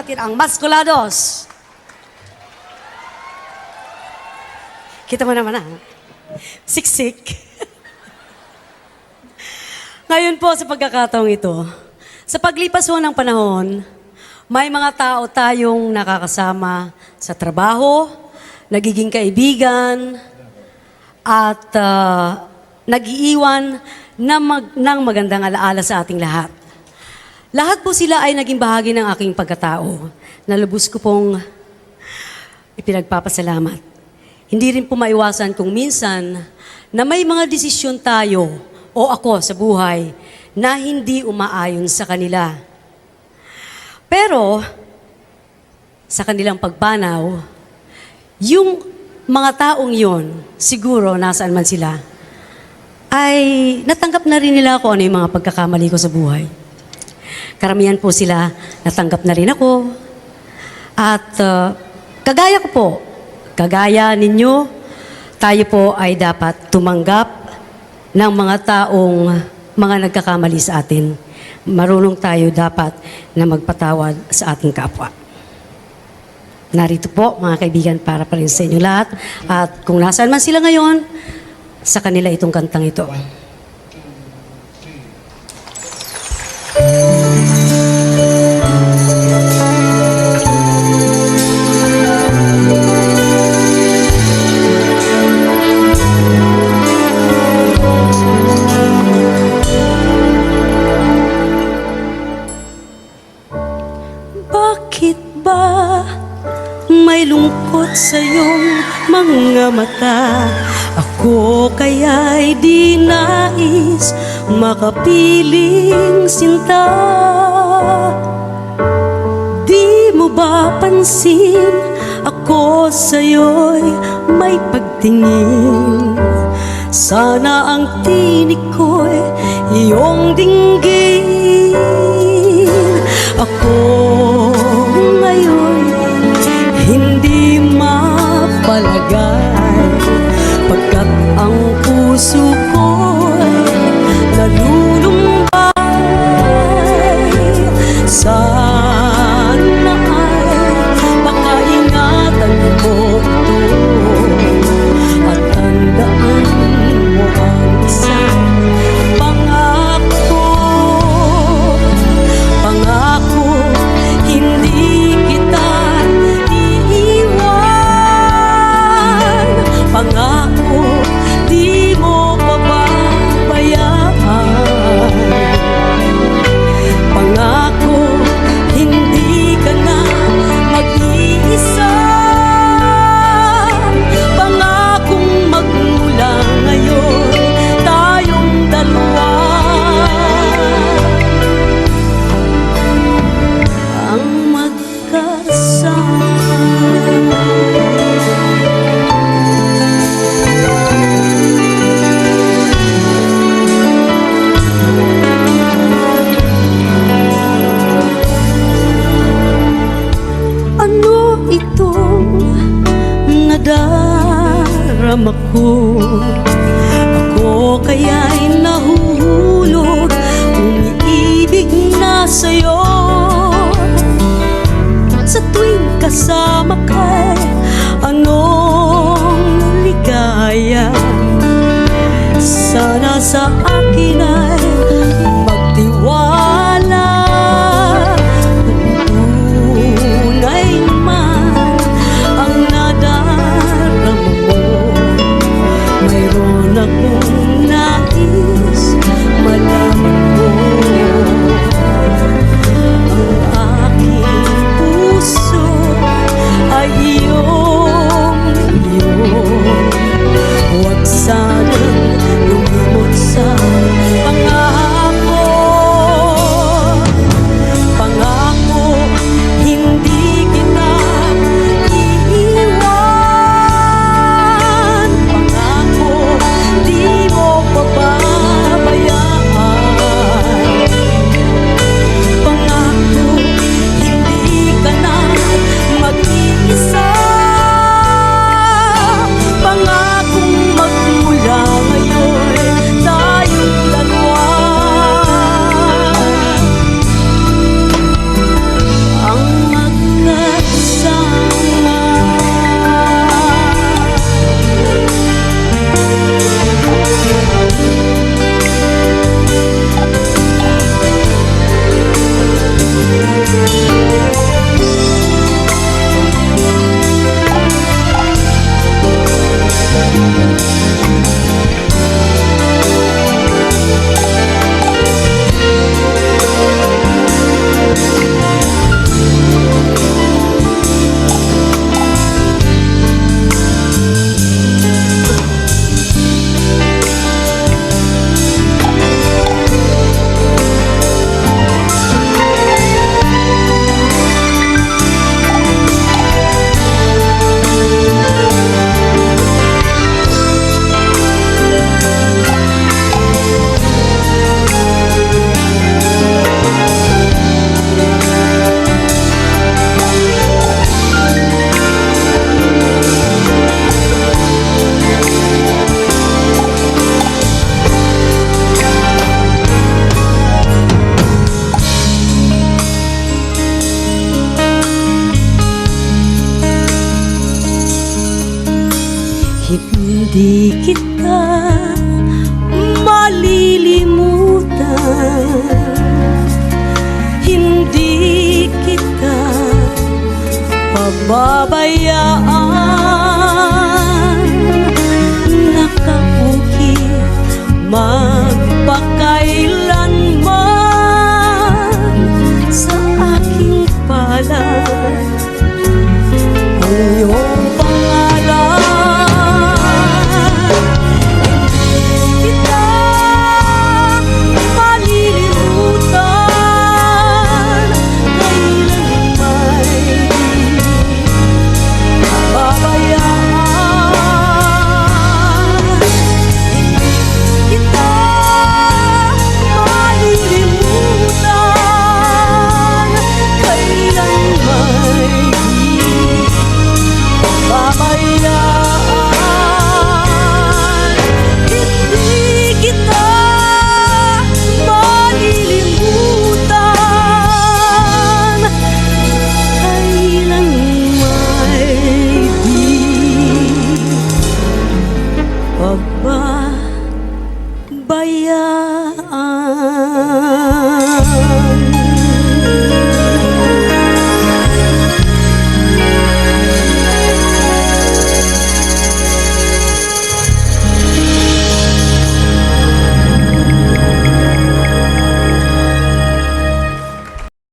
natin ang Maskulados. Kita mo naman siksik. Ngayon po sa pagkakataong ito, sa paglipas po ng panahon, may mga tao tayong nakakasama sa trabaho, nagiging kaibigan, at nag-iiwan ng magandang alaala sa ating lahat. Lahat po sila ay naging bahagi ng aking pagkatao na lubos ko pong ipinagpapasalamat. Hindi rin po maiwasan kung minsan na may mga desisyon tayo o ako sa buhay na hindi umaayon sa kanila. Pero sa kanilang pagpanaw, yung mga taong yon, siguro nasaan man sila, ay natanggap na rin nila kung ano yung mga pagkakamali ko sa buhay. Karamihan po sila, natanggap na rin ako. At kagaya ko po, kagaya ninyo, tayo po ay dapat tumanggap ng mga taong mga nagkakamali sa atin. Marunong tayo dapat na magpatawad sa ating kapwa. Narito po, mga kaibigan, para pa rin sa inyo lahat. At kung nasaan man sila ngayon, sa kanila itong kantang ito. Bakit ba may lungkot sa iyong mga mata? Ako kaya'y di nais makapiling sinta. Di mo ba pansin ako sa'yo'y may pagtingin? Sana ang tinig ko'y iyong dinggin. Ako ngayon hindi mapalagay, pagkat ang puso ko'y nalulumbay. Sana ay makaingatan mo ito at tandaan mo ang isang pangako. Pangako, hindi kita iiwan. Pangako, di mo pababayaan. Pangako, hindi ka na mag-iisa. Pangakong magmula ngayon tayong dalawa ang magkasama. Ano itong nadarama ko? Ako kaya'y nahuhulog, umiibig na sa'yo. Sa tuwing kasama ka'y anong ligaya. Sana sa akin ay magtiwala. Tunay man ang nadarama mo, mayroon akong nais malaman mo. Ang aking puso ay iyong. Huwag sanang lumimot sa Hindi kita malilimutan, hindi kita pababayaan. Nakapuki magpakailanman sa aking palad.